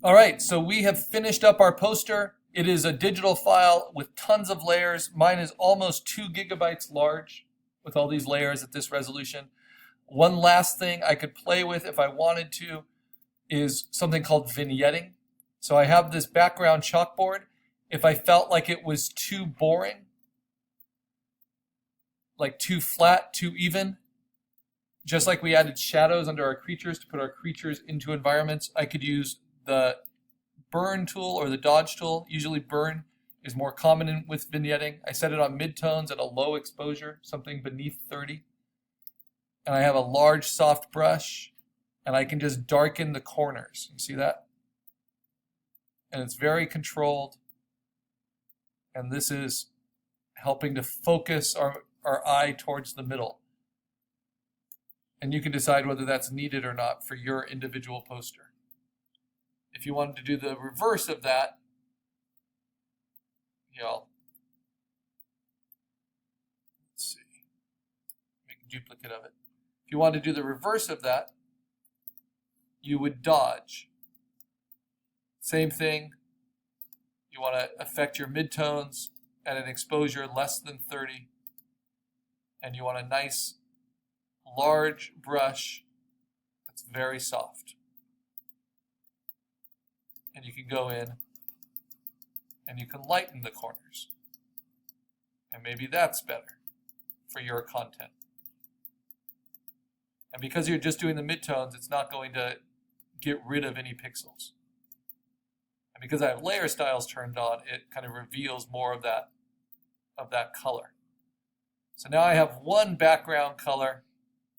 All right, so we have finished up our poster. It is a digital file with tons of layers. Mine is almost 2 gigabytes large with all these layers at this resolution. One last thing I could play with if I wanted to is something called vignetting. So I have this background chalkboard. If I felt like it was too boring, like too flat, too even, just like we added shadows under our creatures to put our creatures into environments, I could use the burn tool or the dodge tool. Usually burn is more common with vignetting. I set it on midtones at a low exposure, something beneath 30. And I have a large soft brush, and I can just darken the corners. You see that? And it's very controlled. And this is helping to focus our eye towards the middle. And you can decide whether that's needed or not for your individual poster. If you wanted to do the reverse of that, let's see, make a duplicate of it. If you wanted to do the reverse of that, you would dodge. Same thing, you want to affect your midtones at an exposure less than 30, and you want a nice large brush that's very soft. And you can go in and you can lighten the corners. And maybe that's better for your content. And because you're just doing the midtones, it's not going to get rid of any pixels. And because I have layer styles turned on, it kind of reveals more of that color. So now I have one background color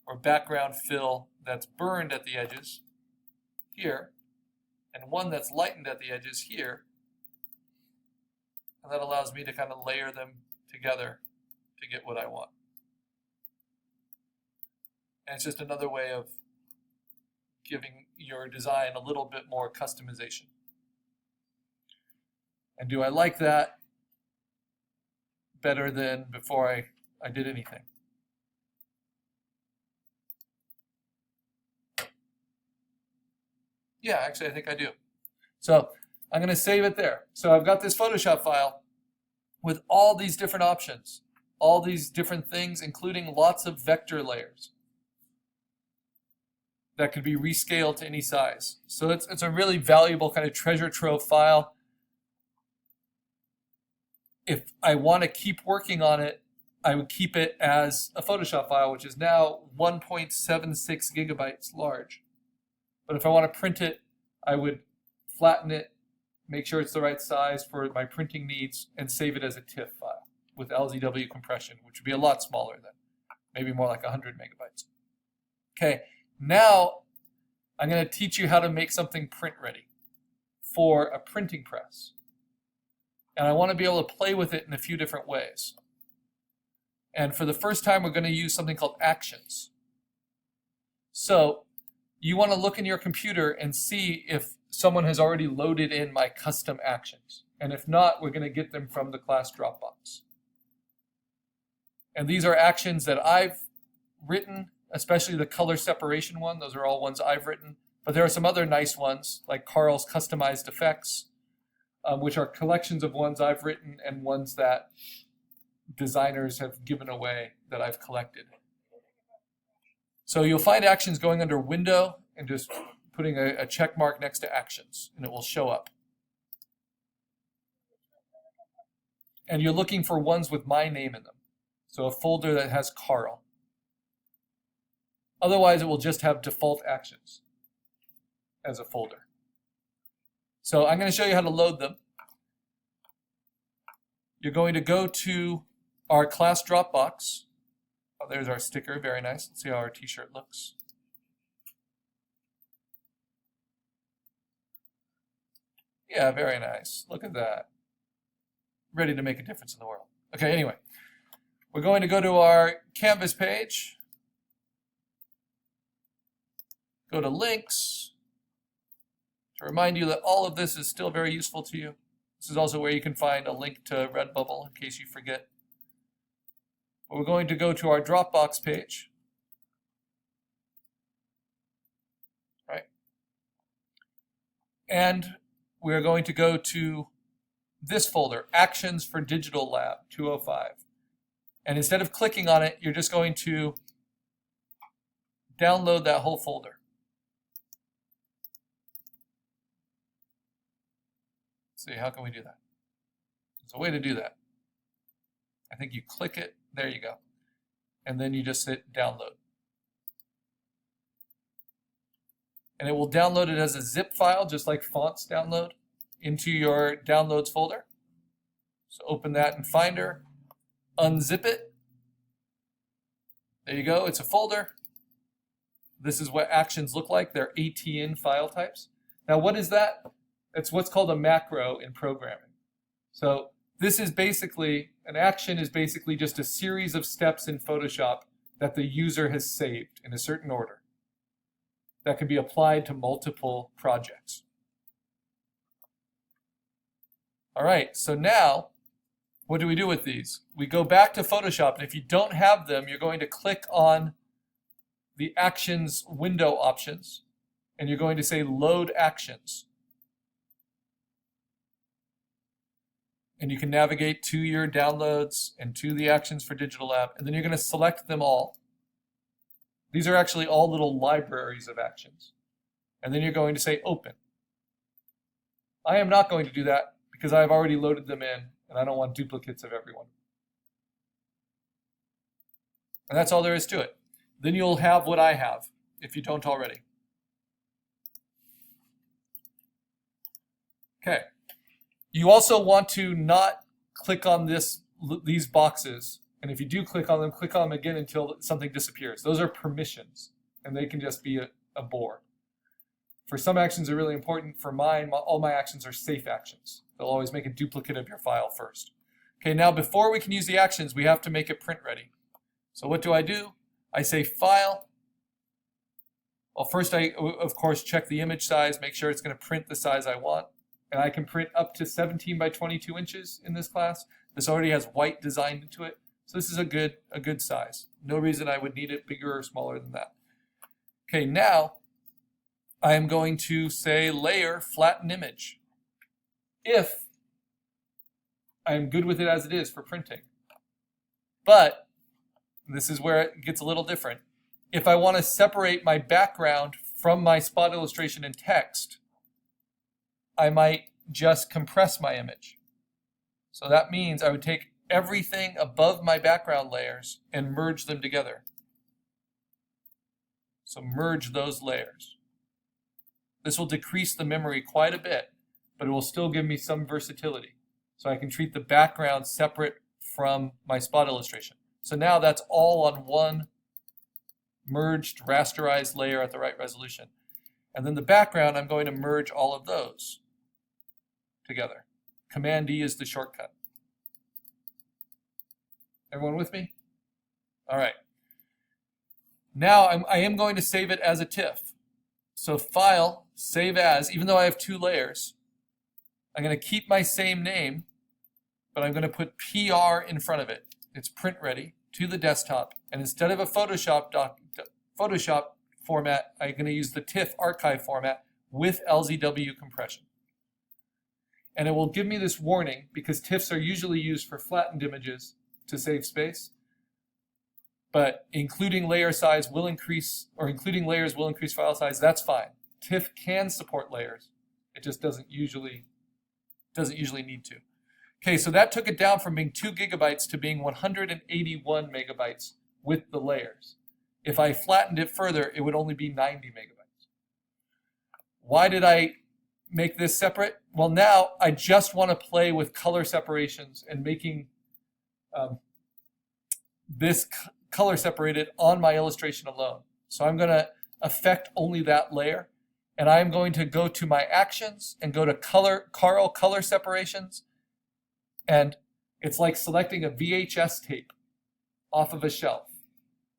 or background fill that's burned at the edges here, and one that's lightened at the edges here. And that allows me to kind of layer them together to get what I want. And it's just another way of giving your design a little bit more customization. And do I like that better than before I did anything? Yeah, actually, I think I do. So I'm going to save it there. So I've got this Photoshop file with all these different options, all these different things, including lots of vector layers that could be rescaled to any size. So it's a really valuable kind of treasure trove file. If I want to keep working on it, I would keep it as a Photoshop file, which is now 1.76 gigabytes large. But if I want to print it, I would flatten it, make sure it's the right size for my printing needs, and save it as a TIFF file with LZW compression, which would be a lot smaller than, maybe more like 100 megabytes. Okay, now I'm going to teach you how to make something print ready for a printing press. And I want to be able to play with it in a few different ways. And for the first time, we're going to use something called actions. So you want to look in your computer and see if someone has already loaded in my custom actions. And if not, we're going to get them from the class Dropbox. And these are actions that I've written, especially the color separation one. Those are all ones I've written. But there are some other nice ones, like Carl's customized effects, which are collections of ones I've written and ones that designers have given away that I've collected. So you'll find actions going under Window and just putting a check mark next to actions, and it will show up. And you're looking for ones with my name in them. So a folder that has Carl. Otherwise, it will just have default actions as a folder. So I'm going to show you how to load them. You're going to go to our class Dropbox. Oh, there's our sticker, very nice. Let's see how our t-shirt looks. Yeah, very nice. Look at that. Ready to make a difference in the world. Okay, anyway, we're going to go to our Canvas page. Go to links. To remind you that all of this is still very useful to you. This is also where you can find a link to Redbubble in case you forget. But we're going to go to our Dropbox page. Right? And we're going to go to this folder, Actions for Digital Lab 205. And instead of clicking on it, you're just going to download that whole folder. Let's see, how can we do that? There's a way to do that. I think you click it, there you go. And then you just hit download. And it will download it as a zip file, just like fonts download, into your downloads folder. So open that in Finder, unzip it. There you go, it's a folder. This is what actions look like. They're ATN file types. Now what is that? It's what's called a macro in programming. So this is basically, an action is basically just a series of steps in Photoshop that the user has saved in a certain order that can be applied to multiple projects. All right, so now what do we do with these? We go back to Photoshop, and if you don't have them, you're going to click on the Actions window options, and you're going to say Load Actions. And you can navigate to your downloads and to the Actions for Digital Lab, and then you're going to select them all. These are actually all little libraries of actions. And then you're going to say Open. I am not going to do that because I've already loaded them in, and I don't want duplicates of everyone. And that's all there is to it. Then you'll have what I have, if you don't already. Okay. You also want to not click on these boxes, and if you do click on them again until something disappears. Those are permissions, and they can just be a bore. For some actions are really important. For mine, all my actions are safe actions. They'll always make a duplicate of your file first. Okay, now before we can use the actions, we have to make it print ready. So what do? I say File. Well, first I, of course, check the image size, make sure it's going to print the size I want. And I can print up to 17 by 22 inches in this class. This already has white designed into it. So this is a good size. No reason I would need it bigger or smaller than that. Okay, now I am going to say Layer, Flatten Image. If I am good with it as it is for printing. But this is where it gets a little different. If I want to separate my background from my spot illustration and text, I might just compress my image. So that means I would take everything above my background layers and merge them together. So merge those layers. This will decrease the memory quite a bit, but it will still give me some versatility. So I can treat the background separate from my spot illustration. So now that's all on one merged rasterized layer at the right resolution. And then the background, I'm going to merge all of those together. Command D is the shortcut. Everyone with me? All right. Now I am going to save it as a TIFF. So File, Save As, even though I have two layers, I'm going to keep my same name, but I'm going to put PR in front of it. It's print ready to the desktop. And instead of a Photoshop format, I'm going to use the TIFF archive format with LZW compression. And it will give me this warning because TIFFs are usually used for flattened images to save space. But including layer size will increase, or including layers will increase file size. That's fine. TIFF can support layers. It just doesn't usually need to. Okay, so that took it down from being 2 gigabytes to being 181 megabytes with the layers. If I flattened it further, it would only be 90 megabytes. Why did I make this separate? Well, now I just want to play with color separations and making this color separated on my illustration alone. So I'm going to affect only that layer, and I'm going to go to my actions and go to color separations, and it's like selecting a VHS tape off of a shelf.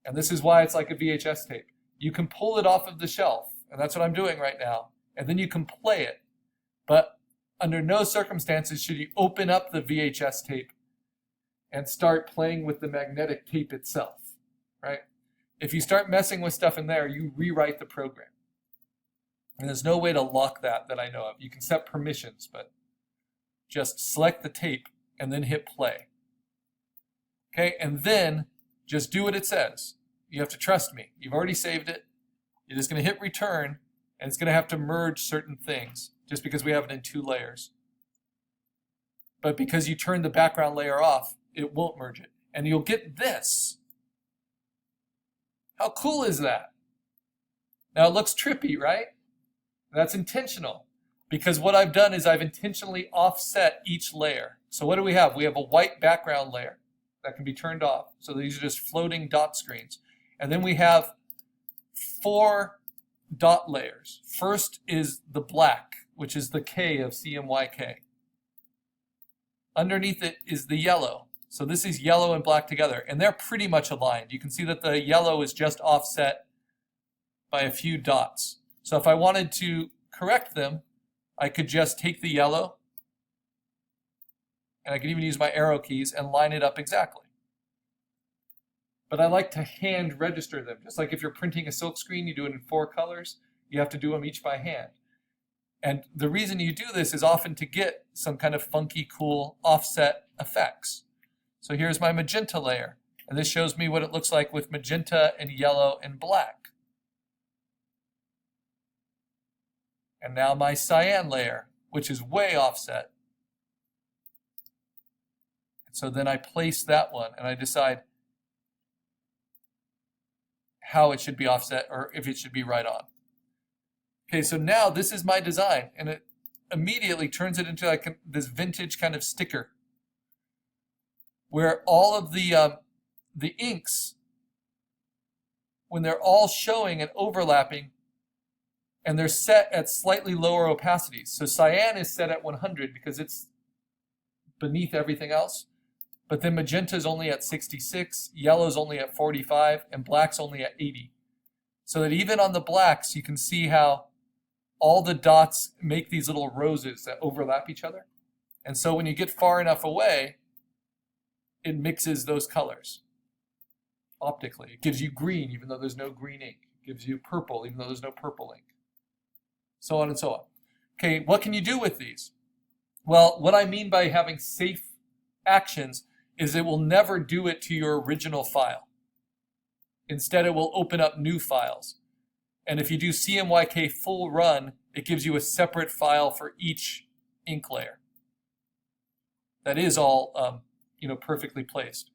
And this is why it's like a VHS tape. You can pull it off of the shelf, and that's what I'm doing right now, and then you can play it. But under no circumstances should you open up the VHS tape and start playing with the magnetic tape itself, right? If you start messing with stuff in there, you rewrite the program. And there's no way to lock that I know of. You can set permissions, but just select the tape and then hit play. Okay, and then just do what it says. You have to trust me. You've already saved it. You're just going to hit return, and it's going to have to merge certain things just because we have it in 2 layers. But because you turned the background layer off, it won't merge it. And you'll get this. How cool is that? Now it looks trippy, right? That's intentional. Because what I've done is I've intentionally offset each layer. So what do we have? We have a white background layer that can be turned off. So these are just floating dot screens. And then we have 4 dot layers. First is the black, which is the K of CMYK. Underneath it is the yellow. So this is yellow and black together, and they're pretty much aligned. You can see that the yellow is just offset by a few dots. So if I wanted to correct them, I could just take the yellow, and I could even use my arrow keys and line it up exactly. But I like to hand register them. Just like if you're printing a silk screen, you do it in 4 colors. You have to do them each by hand. And the reason you do this is often to get some kind of funky, cool offset effects. So here's my magenta layer. And this shows me what it looks like with magenta and yellow and black. And now my cyan layer, which is way offset. So then I place that one and I decide how it should be offset or if it should be right on. Okay, so now this is my design, and it immediately turns it into like this vintage kind of sticker where all of the inks, when they're all showing and overlapping, and they're set at slightly lower opacities. So cyan is set at 100 because it's beneath everything else. But then magenta is only at 66, yellow is only at 45, and black's only at 80. So that even on the blacks, you can see how all the dots make these little roses that overlap each other. And so when you get far enough away, it mixes those colors optically. It gives you green even though there's no green ink. It gives you purple even though there's no purple ink. So on and so on. Okay, what can you do with these? Well, what I mean by having safe actions is it will never do it to your original file. Instead, it will open up new files. And if you do CMYK full run, it gives you a separate file for each ink layer. That is all perfectly placed.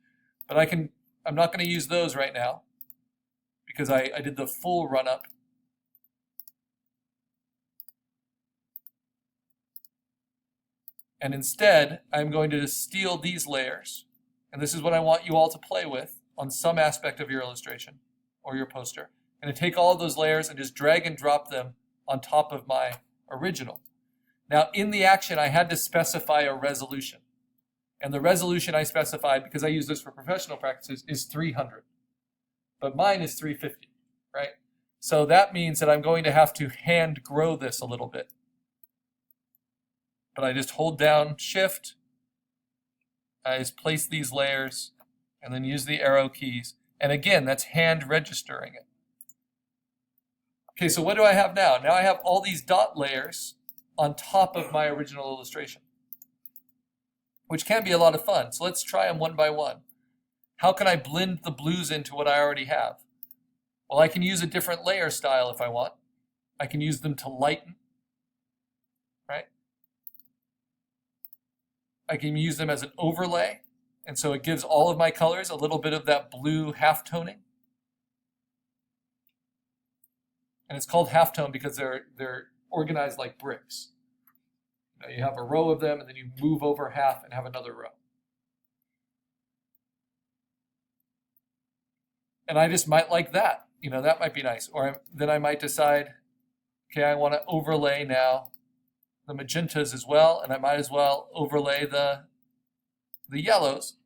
But I'm not going to use those right now because I did the full run up. And instead, I'm going to steal these layers. And this is what I want you all to play with on some aspect of your illustration or your poster. And to take all of those layers and just drag and drop them on top of my original. Now, in the action, I had to specify a resolution. And the resolution I specified, because I use this for professional practices, is 300. But mine is 350, right? So that means that I'm going to have to hand grow this a little bit. But I just hold down Shift, I just place these layers, and then use the arrow keys. And again, that's hand registering it. Okay, so what do I have now? Now I have all these dot layers on top of my original illustration, which can be a lot of fun. So let's try them one by one. How can I blend the blues into what I already have? Well, I can use a different layer style if I want. I can use them to lighten, right? I can use them as an overlay, and so it gives all of my colors a little bit of that blue halftoning. And it's called halftone because they're organized like bricks. You have a row of them, and then you move over half and have another row. And I just might like that. That might be nice. Or then I might decide, okay, I want to overlay now the magentas as well, and I might as well overlay the yellows.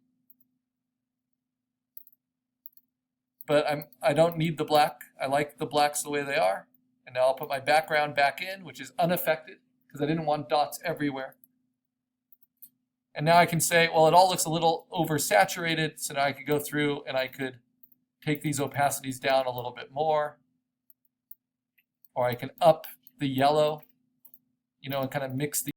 But I don't need the black. I like the blacks the way they are. And now I'll put my background back in, which is unaffected, because I didn't want dots everywhere. And now I can say, well, it all looks a little oversaturated, so now I could go through and I could take these opacities down a little bit more, or I can up the yellow, and kind of mix the